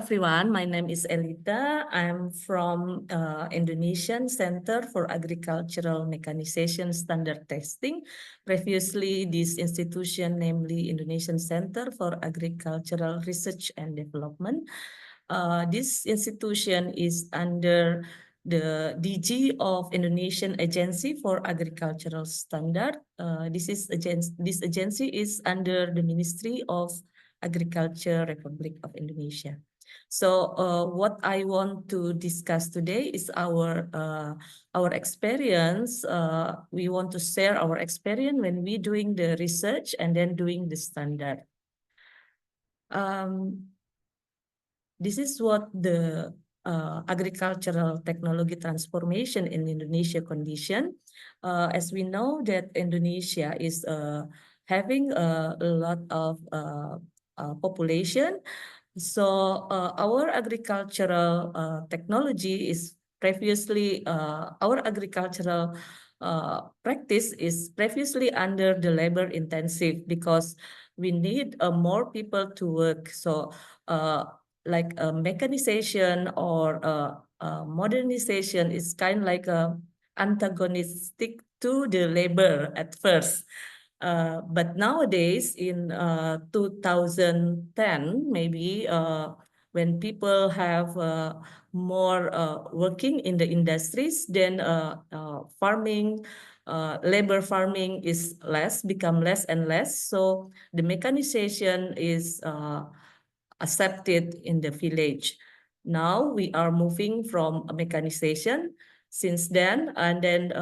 everyone, my name is Elita. I'm from Indonesian Center for Agricultural Mechanization Standard Testing. Previously, this institution, namely Indonesian Center for Agricultural Research and Development. This institution is under the DG of Indonesian Agency for Agricultural Standard. This agency is under the Ministry of Agriculture Republic of Indonesia. So what I want to discuss today is our experience. We want to share our experience when we doing the research and then doing the standard. This is what the agricultural technology transformation in Indonesia condition. As we know that Indonesia is having a lot of population. So our agricultural technology is previously, our agricultural practice is previously under the labor intensive because we need more people to work. So like mechanization or modernization is kind of like antagonistic to the labor at first. But nowadays in 2010, maybe when people have more working in the industries, then farming, labor farming is become less and less. So the mechanization is accepted in the village. Now we are moving from mechanization since then, and then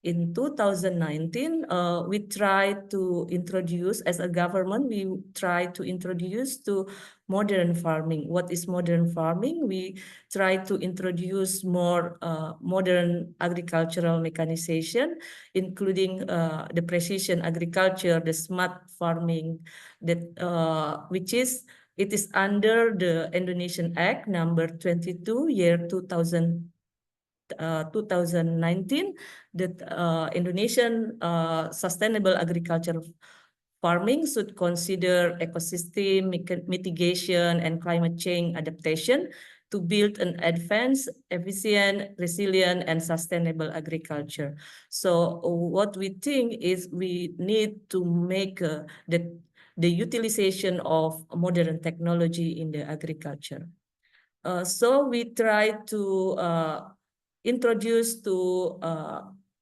in 2019, we tried to introduce, as a government, we try to introduce to modern farming. What is modern farming? We try to introduce more modern agricultural mechanization, including the precision agriculture, the smart farming, that it is under the Indonesian Act number 22 year 2019 that Indonesian sustainable agriculture farming should consider ecosystem mitigation and climate change adaptation to build an advanced, efficient, resilient, and sustainable agriculture. So what we think is we need to make the utilization of modern technology in the agriculture. So we try to introduce to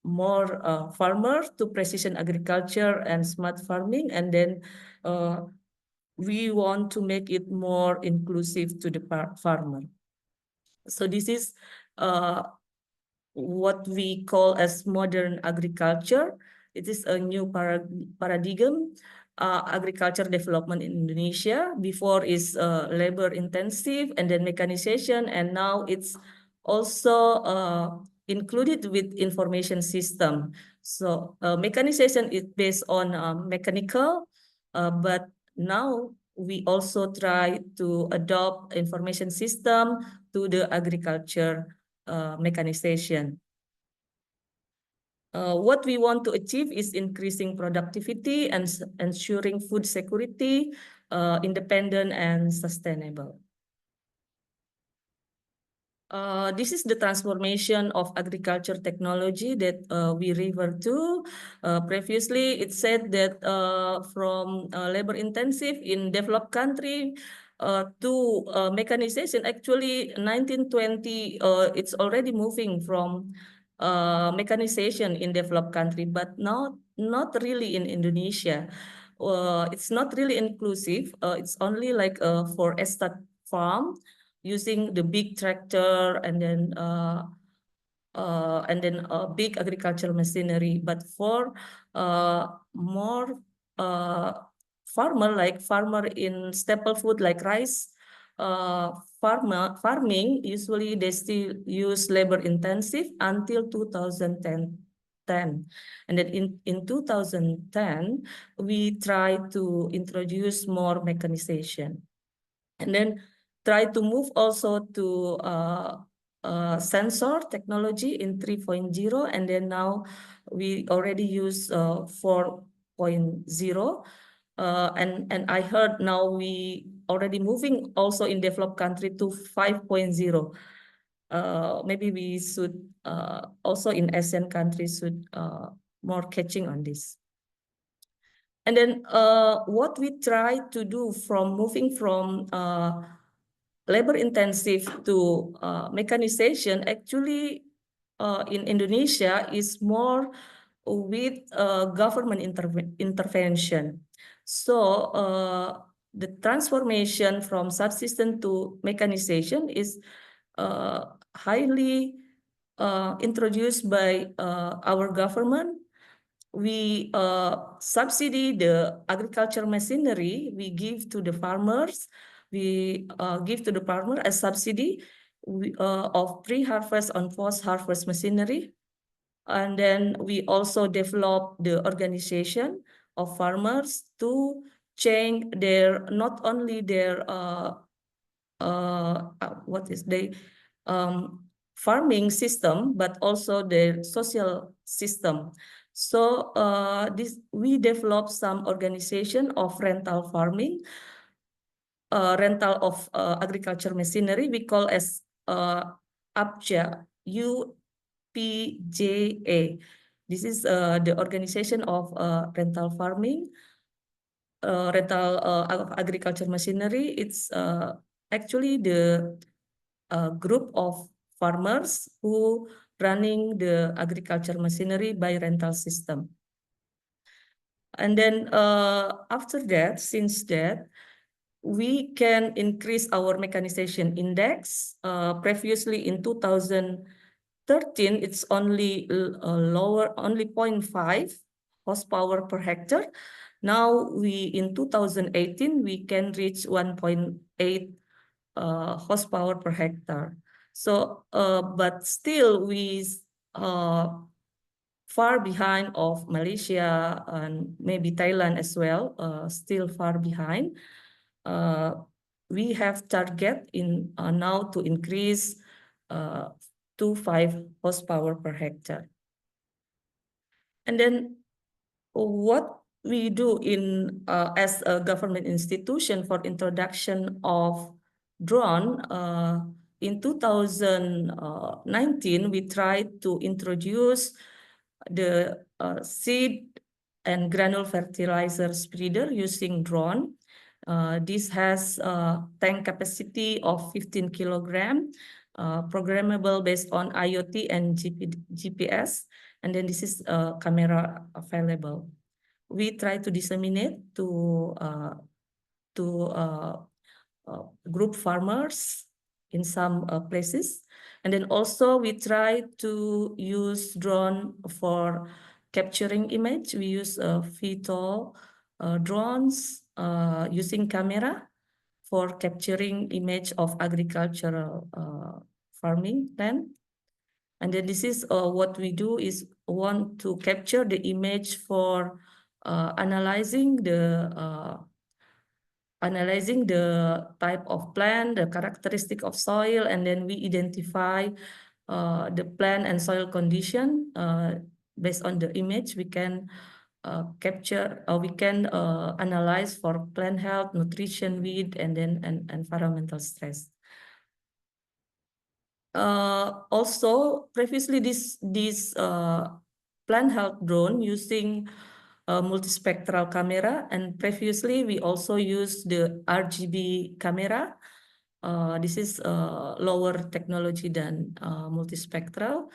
more farmers to precision agriculture and smart farming, and then we want to make it more inclusive to the farmer. So this is what we call as modern agriculture. It is a new paradigm agriculture development in Indonesia. Before is labor intensive and then mechanization, and now it's also included with information system. So mechanization is based on mechanical, but now we also try to adopt information system to the agriculture mechanization. What we want to achieve is increasing productivity and ensuring food security, independent and sustainable. This is the transformation of agriculture technology that we refer to. Previously, it said that from labor intensive in developed country to mechanization. Actually, 1920, it's already moving from mechanization in developed country, but not really in Indonesia. It's not really inclusive. It's only like for estate farm, using the big tractor and then big agricultural machinery. But for more farmer in staple food like rice, farming, usually they still use labor intensive until 2010. And then in 2010, we try to introduce more mechanization. And then try to move also to sensor technology in 3.0, and then now we already use 4.0. And I heard now we already moving also in developed country to 5.0. Maybe we should also in ASEAN countries should more catching on this. And then what we try to do from moving from labor intensive to mechanization, actually in Indonesia is more with government intervention. So the transformation from subsistence to mechanization is highly introduced by our government. We subsidy the agriculture machinery we give to the farmers. We give to the farmer a subsidy of pre-harvest and post-harvest machinery. And then we also develop the organization of farmers to change their, not only their, farming system, but also their social system. So we develop some organization of rental farming, rental of agriculture machinery. We call as UPJA, UPJA. This is the organization of rental farming, rental of agriculture machinery. It's actually the group of farmers who running the agriculture machinery by rental system. And then after that, since that, we can increase our mechanization index. Previously in 2013, it's only lower, only 0.5 horsepower per hectare. Now in 2018, we can reach 1.8 horsepower per hectare. So, but still we far behind of Malaysia and maybe Thailand as well, still far behind. We have target in now to increase to 5 horsepower per hectare. And then what we do in as a government institution for introduction of drone, in 2019, we tried to introduce the seed and granule fertilizer spreader using drone. This has a tank capacity of 15 kilogram, programmable based on IoT and GPS. And then this is a camera available. We try to disseminate to group farmers in some places. And then also we try to use drone for capturing image. We use VTOL drones using camera for capturing image of agricultural farming land. And then this is what we do is want to capture the image for analyzing the type of plant, the characteristic of soil, and then we identify the plant and soil condition. Based on the image, we can capture, we can analyze for plant health, nutrition, weed, and then environmental stress. Also, previously this plant health drone using multispectral camera, and previously we also use the RGB camera. This is lower technology than multispectral.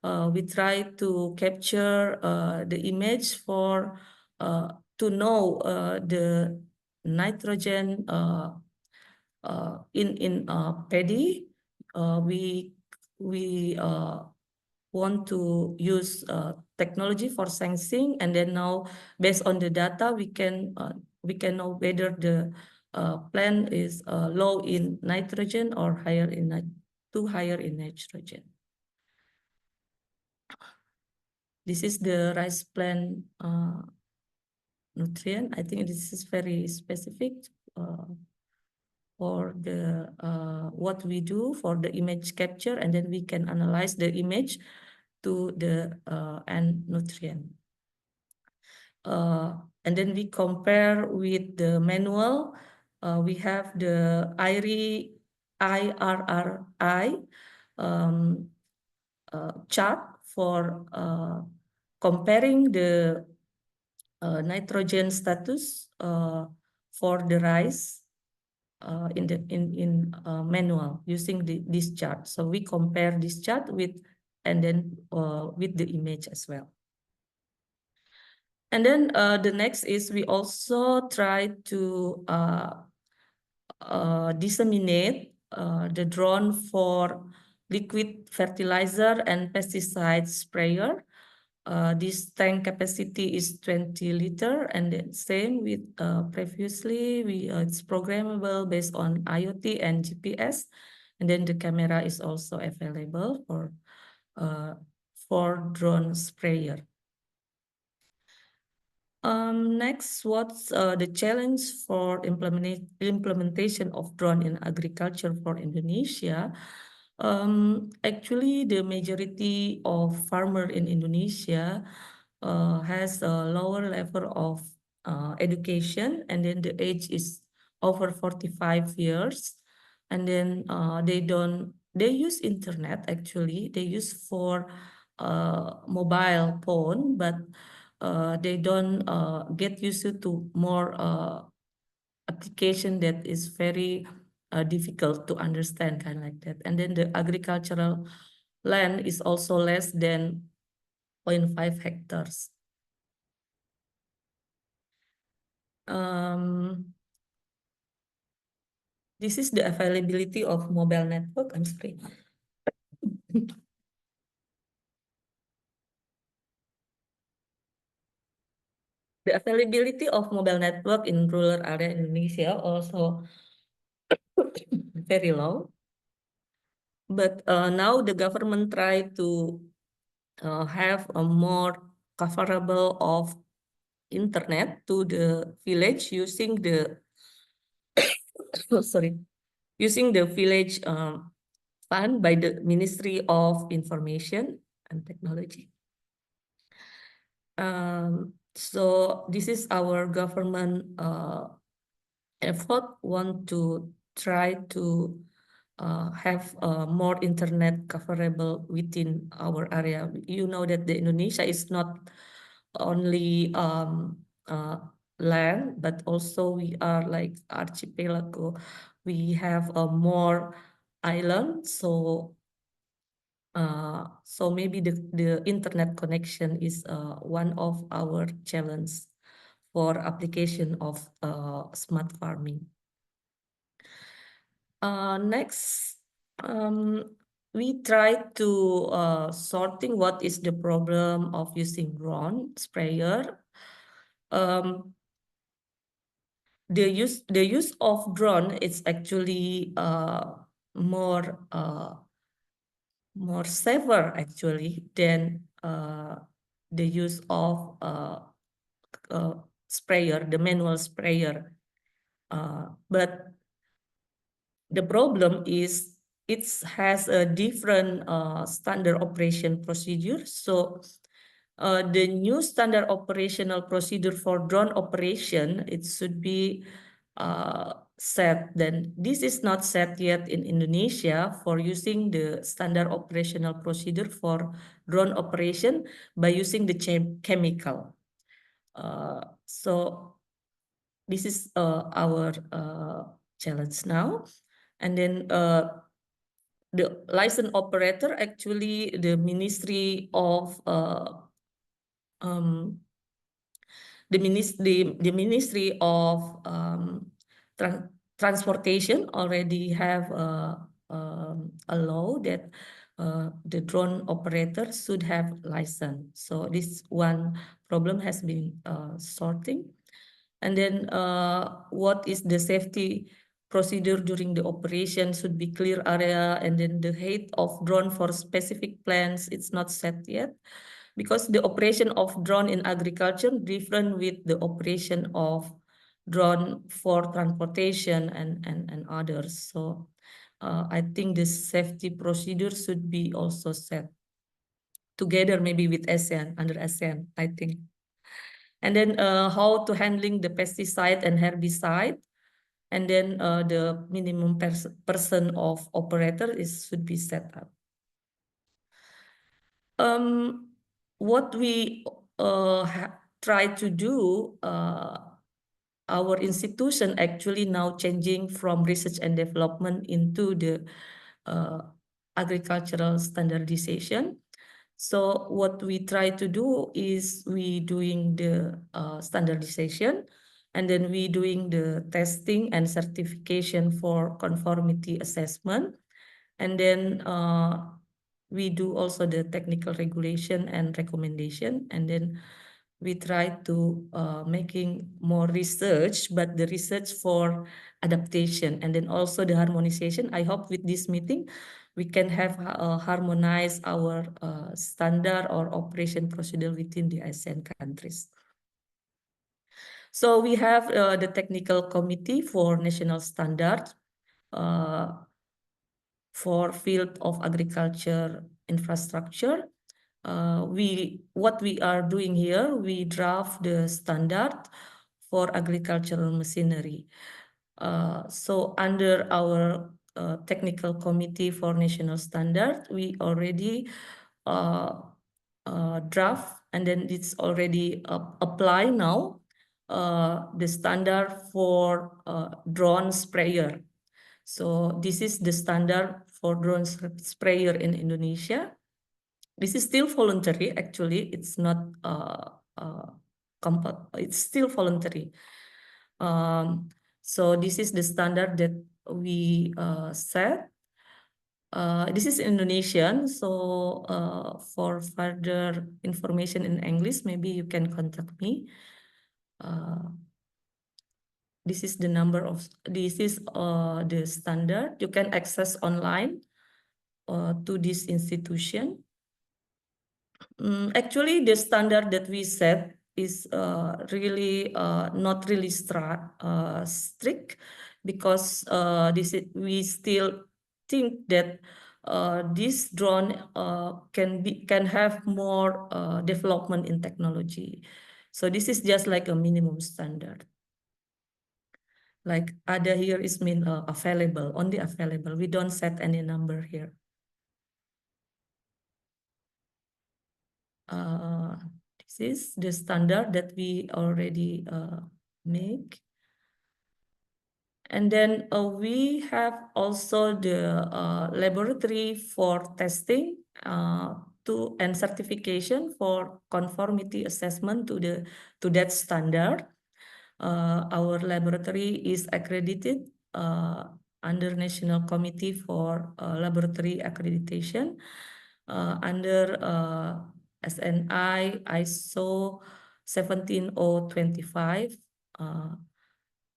We try to capture the image for to know the nitrogen in paddy. We want to use technology for sensing, and then now based on the data we can know whether the plant is low in nitrogen or higher in nitrogen. This is the rice plant nutrient. I think this is very specific for the what we do for the image capture, and then we can analyze the image to the and nutrient. And then we compare with the manual we have the IRRI um, chart for comparing the nitrogen status for the rice in the manual using this chart. So we compare this chart with and then with the image as well. And then the next is we also try to disseminate the drone for liquid fertilizer and pesticide sprayer. This tank capacity is 20 liter, and then same with previously, it's programmable based on IoT and GPS, and then the camera is also available for drone sprayer. Next, what's the challenge for implementation of drone in agriculture for Indonesia? Actually, the majority of farmer in Indonesia has a lower level of education, and then the age is over 45 years, and then they use internet. Actually, they use for mobile phone, but they don't get used to more application that is very difficult to understand, kind of like that. And then the agricultural land is also less than 0.5 hectares. This is the availability of mobile network. I'm sorry. The availability of mobile network in rural area Indonesia also very low. But now the government try to have a more coverable of internet to the village using the sorry, using the village fund by the Ministry of Information and Technology. So this is our government effort, want to try to have more internet coverable within our area. You know that the Indonesia is not only land, but also we are like archipelago. We have a more island, so maybe the internet connection is one of our challenge for application of smart farming. Next, we try to sorting what is the problem of using drone sprayer. The use of drone is actually more safer actually than the use of sprayer, the manual sprayer. But the problem is it has a different standard operation procedure. So the new standard operational procedure for drone operation, it should be set. Then this is not set yet in Indonesia for using the standard operational procedure for drone operation by using the chemical. So this is our challenge now. And then the license operator, actually the Ministry of the Ministry of Transportation already have a law that the drone operator should have license. So this one problem has been sorting. And then what is the safety procedure during the operation should be clear area, and then the height of drone for specific plants, it's not set yet, because the operation of drone in agriculture different with the operation of drone for transportation and others. So I think this safety procedure should be also set together, maybe with ASEAN, under ASEAN, I think. And then how to handling the pesticide and herbicide. and then the minimum person of operator should be set up. What we try to do, our institution actually now changing from research and development into the agricultural standardization. So what we try to do is we doing the standardization, and then we doing the testing and certification for conformity assessment, and then we do also the technical regulation and recommendation, and then we try to making more research, but the research for adaptation and then also the harmonization. I hope with this meeting we can have harmonize our standard or operation procedure within the ASEAN countries. So we have the technical committee for national standard for field of agriculture infrastructure. What we are doing here, we draft the standard for agricultural machinery. So under our technical committee for national standard, we already draft, and then it's already apply now the standard for drone sprayer. So this is the standard for drone sprayer in Indonesia. This is still voluntary, actually. It's not it's still voluntary. So this is the standard that we set. This is Indonesian, so for further information in English, maybe you can contact me. This is the number of, this is the standard. You can access online to this institution. Actually, the standard that we set is really not really strict, because we still think that this drone can have more development in technology. So this is just like a minimum standard. Like ada here is mean available, only available. We don't set any number here. This is the standard that we already make. And then we have also the laboratory for testing and certification for conformity assessment to that standard. Our laboratory is accredited under National Committee for Laboratory Accreditation under SNI ISO 17025.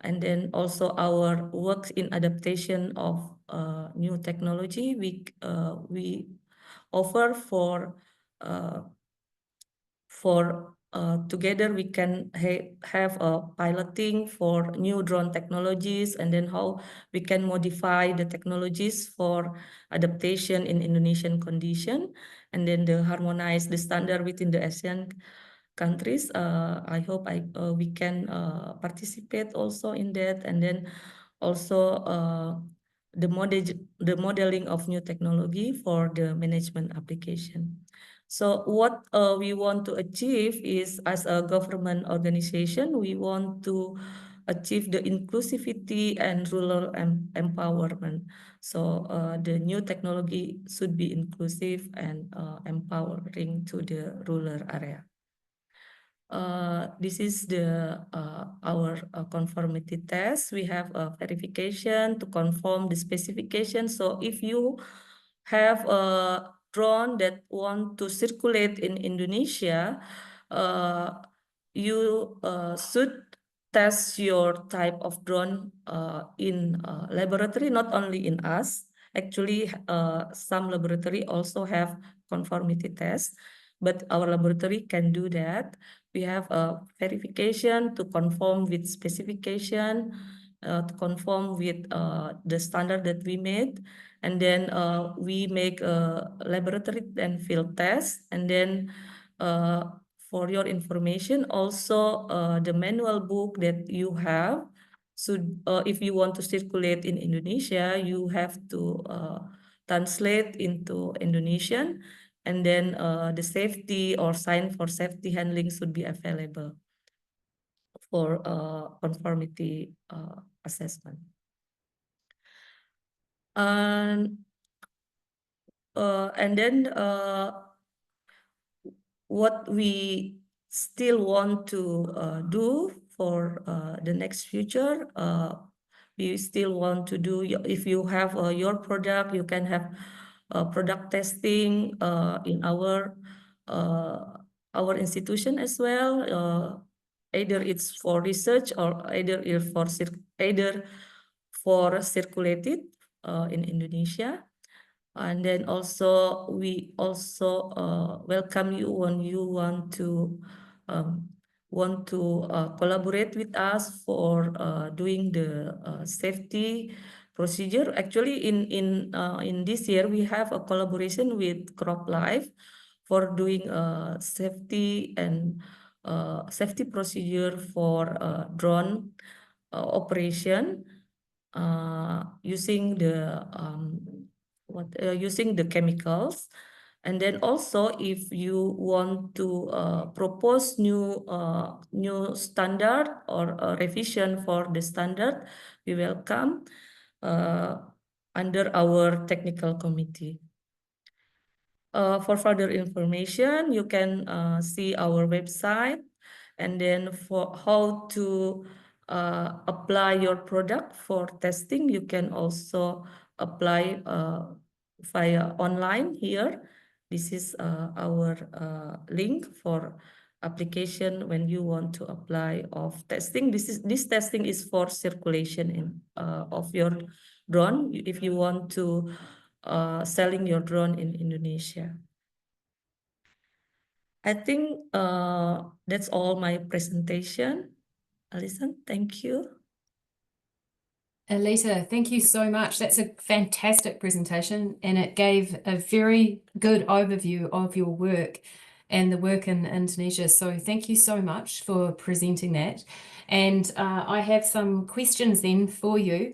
And then also our work in adaptation of new technology, we offer for together we can have a piloting for new drone technologies, and then how we can modify the technologies for adaptation in Indonesian condition, and then harmonize the standard within the ASEAN countries. I hope we can participate also in that, and then also the modeling of new technology for the management application. So what we want to achieve is, as a government organization, we want to achieve the inclusivity and rural empowerment. So the new technology should be inclusive and empowering to the rural area. This is our conformity test. We have a verification to confirm the specification. So if you have a drone that want to circulate in Indonesia, you should test your type of drone in laboratory, not only in us. Actually, some laboratory also have conformity test, but our laboratory can do that. We have a verification to conform with specification, to conform with the standard that we made. And then we make a laboratory and field test. And then for your information, also the manual book that you have, if you want to circulate in Indonesia, you have to translate into Indonesian, and then the safety or sign for safety handling should be available for conformity assessment. And then what we still want to do for the next future, we still want to do, if you have your product, you can have product testing in our institution as well. Either it's for research or either for circulated in Indonesia. And then also we also welcome you when you want to collaborate with us for doing the safety procedure. Actually, in this year we have a collaboration with CropLife for doing safety and safety procedure for drone operation using the using the chemicals. And then also, if you want to propose new standard or a revision for the standard, we welcome under our technical committee. For further information, you can see our website, and then for how to apply your product for testing, you can also apply via online here. This is our link for application when you want to apply of testing. This testing is for circulation in of your drone if you want to selling your drone in Indonesia. I think that's all my presentation. Alison, thank you. Alita, thank you so much. That's a fantastic presentation, and it gave a very good overview of your work and the work in Indonesia. So thank you so much for presenting that. And I have some questions then for you.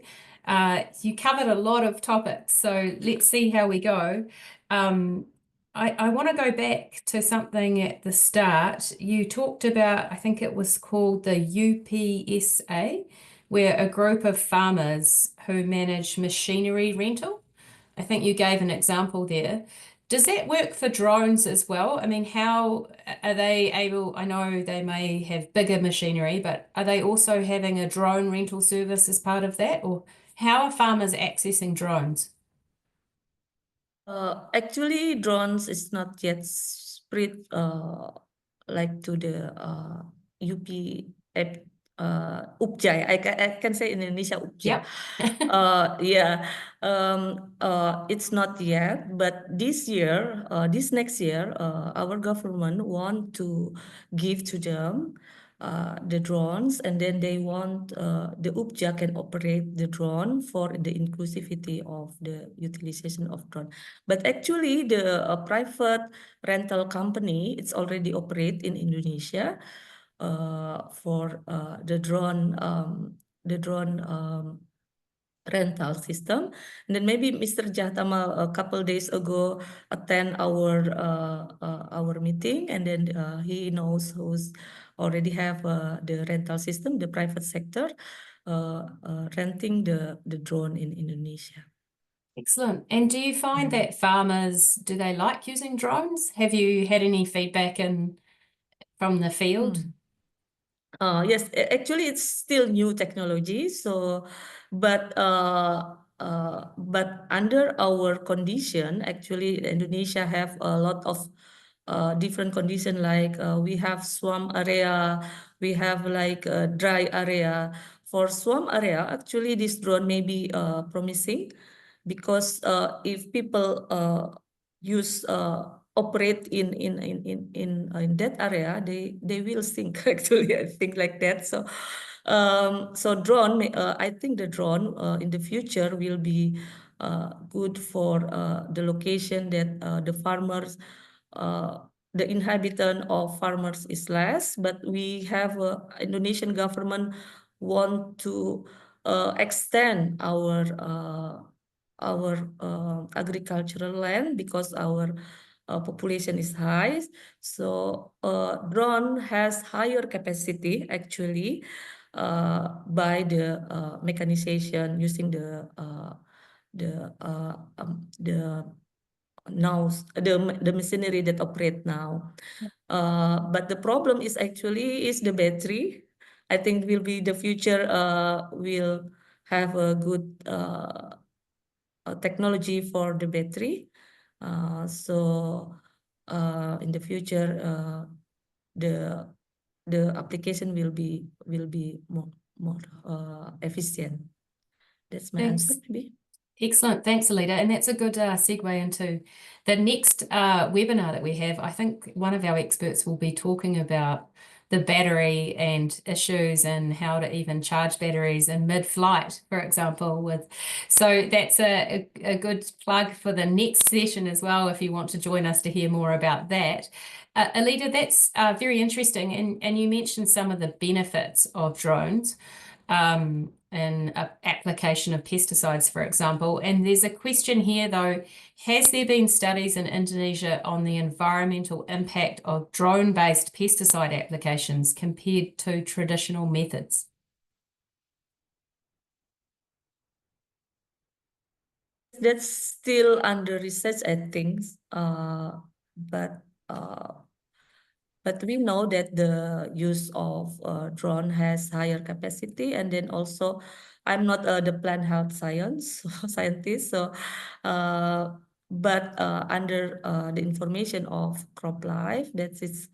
You covered a lot of topics, so let's see how we go. I want to go back to something at the start. You talked about, I think it was called the UPSA, where a group of farmers who manage machinery rental. I think you gave an example there. Does that work for drones as well? I mean, how are they able, I know they may have bigger machinery, but are they also having a drone rental service as part of that? Or how are farmers accessing drones? Actually, drones is not yet spread like to the UP Upja. I can say in Indonesia Upja. Yep. Yeah, it's not yet, but this year, this next year, our government want to give to them the drones, and then they want the Upja can operate the drone for the inclusivity of the utilization of drone. But actually, the private rental company, it's already operate in Indonesia for the drone rental system. And then maybe Mr. Jahtamal a couple days ago attend our meeting, and then he knows who's already have the rental system, the private sector renting the drone in Indonesia. Excellent. And do you find that farmers, do they like using drones? Have you had any feedback from the field? Yes, actually it's still new technology. So, but under our condition, actually Indonesia have a lot of different condition, like we have swamp area, we have like a dry area. For swamp area, actually this drone may be promising, because if people use operate in that area, they will sink. Actually, I think like that. So so drone, I think the drone in the future will be good for the location that the farmers, the inhabitant of farmers is less, but we have Indonesian government want to extend our agricultural land because our population is high. So drone has higher capacity actually by the mechanization using the machinery that operate now. But the problem is actually is the battery. I think will be the future will have a good technology for the battery. So in the future the application will be more efficient. That's my Thanks. answer, maybe. Excellent. Thanks, Alida. And that's a good segue into the next webinar that we have. I think one of our experts will be talking about the battery and issues and how to even charge batteries in mid-flight, for example. So that's a good plug for the next session as well, if you want to join us to hear more about that. Alida, that's very interesting. And you mentioned some of the benefits of drones. In application of pesticides, for example. And there's a question here, though, has there been studies in Indonesia on the environmental impact of drone-based pesticide applications compared to traditional methods? That's still under research, I think. But we know that the use of drone has higher capacity, and then also, I'm not the plant health scientist, so but under the information of CropLife, that is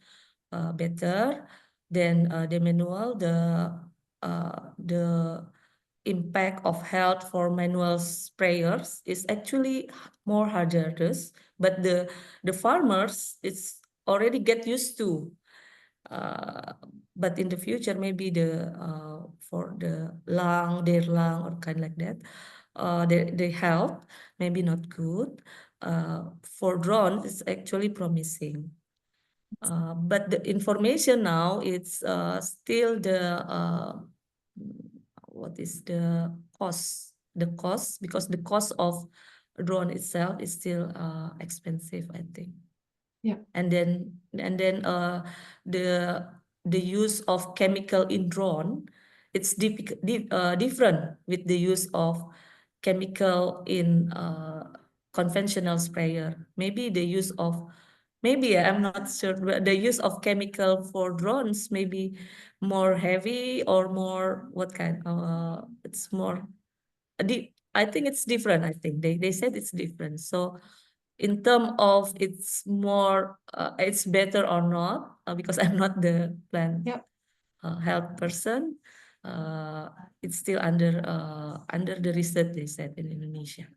better than the manual. The impact of health for manual sprayers is actually more hazardous, but the farmers it's already get used to. But in the future, maybe for their lung or kind like that, their health maybe not good. For drones, it's actually promising. But the information now, it's still what is the cost? Because the cost of drone itself is still expensive, I think. Yeah. And then the use of chemical in drone, it's different with the use of chemical in conventional sprayer. Maybe the use of I'm not sure, but the use of chemical for drones may be more heavy or more what kind? It's more I think it's different. I think they said it's different. So in terms of it's more it's better or not, because I'm not the plant health person, it's still under the research, they said, in Indonesia.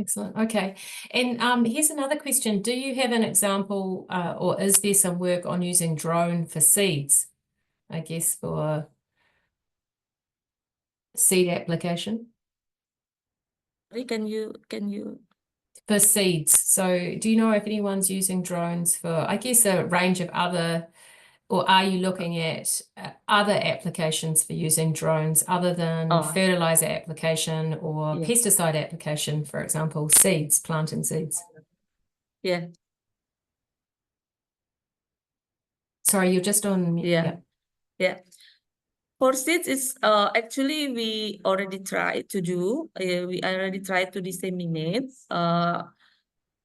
Excellent. Okay. And here's another question. Do you have an example or is there some work on using drone for seeds? I guess for seed application? Can you For seeds. So do you know if anyone's using drones for, I guess, a range of other, or are you looking at other applications for using drones other than fertilizer application or pesticide application, for example, seeds, planting seeds? Yeah. Sorry, you're just on. Yeah. For seeds, it's actually we already tried to do. We already tried to disseminate.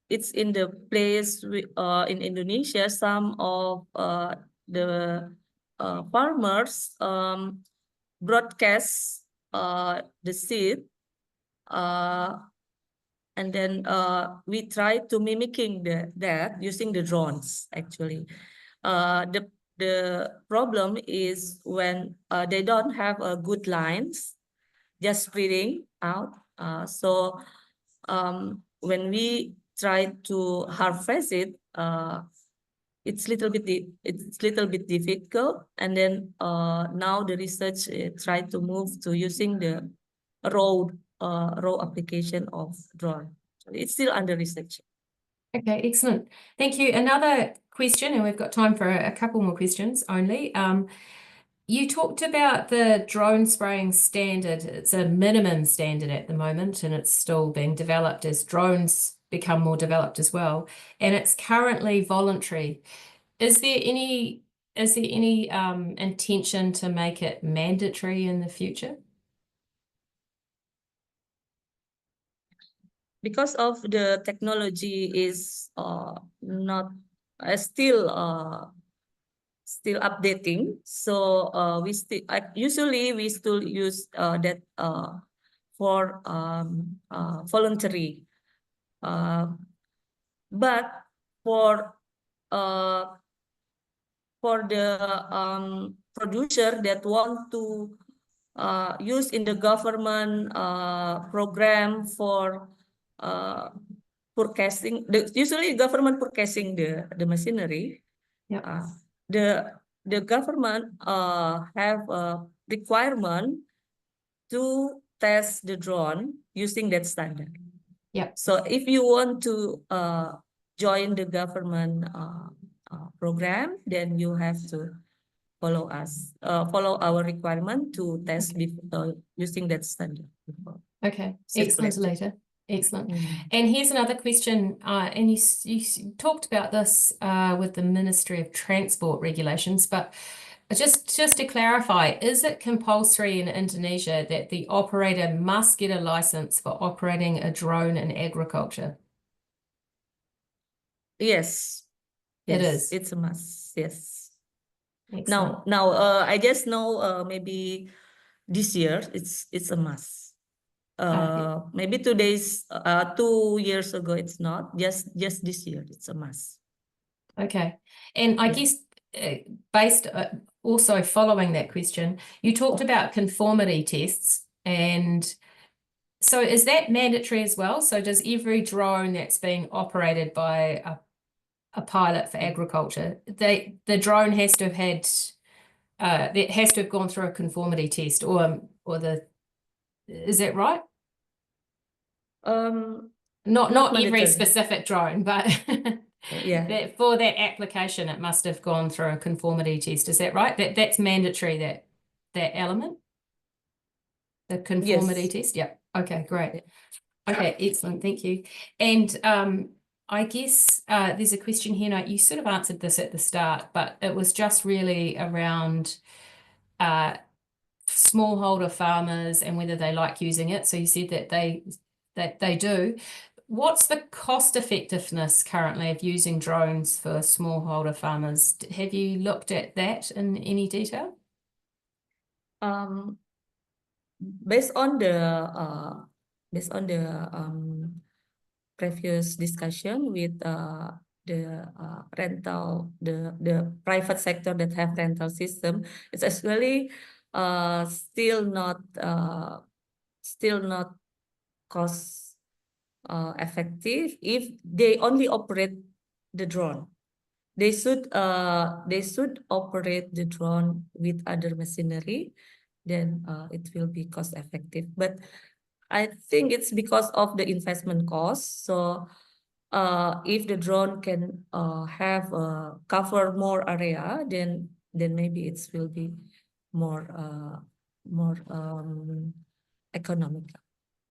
It's in the place in Indonesia. Some of the farmers broadcast the seed, and then we try to mimicking that using the drones. Actually, the problem is when they don't have good lines, just spreading out. So when we try to harvest it, it's little bit difficult. And then now the research try to move to using the raw application of drone. So it's still under research. Okay, excellent. Thank you. Another question, and we've got time for a couple more questions only. You talked about the drone spraying standard. It's a minimum standard at the moment, and it's still being developed as drones become more developed as well. And it's currently voluntary. Is there any intention to make it mandatory in the future? Because of the technology is not still updating, so we still usually we still use that for voluntary, but for the producer that want to use in the government program for forecasting, usually government forecasting the machinery. Yep. The government have a requirement to test the drone using that standard. Yep. So if you want to join the government program, then you have to follow our requirement to test using that standard. Okay, excellent, Aleta. Excellent. Mm. And here's another question, and you talked about this with the Ministry of Transport regulations, but just to clarify, is it compulsory in Indonesia that the operator must get a license for operating a drone in agriculture? Yes. It Yes, is. it's a must. Yes. Excellent. Now, I just know maybe this year it's a must. Maybe 2 years ago it's not. Just this year it's a must. Okay, and I guess based also following that question, you talked about conformity tests, and so is that mandatory as well? So does every drone that's being operated by a pilot for agriculture, the drone has to have had it has to have gone through a conformity test, or is that right? Not every specific drone, but yeah, that for that application it must have gone through a conformity test. Is that right? That's mandatory, that element, the conformity test. Yeah. Okay, great. Okay, excellent. Thank you. And I guess there's a question here. Now, you sort of answered this at the start, but it was just really around smallholder farmers and whether they like using it. So you said that they do. What's the cost effectiveness currently of using drones for smallholder farmers? Have you looked at that in any detail? Based on the previous discussion with the private sector that have rental system, it's actually still not cost effective if they only operate the drone. They should operate the drone with other machinery, then it will be cost effective. But I think it's because of the investment cost. So if the drone can have cover more area, then maybe it will be more economical.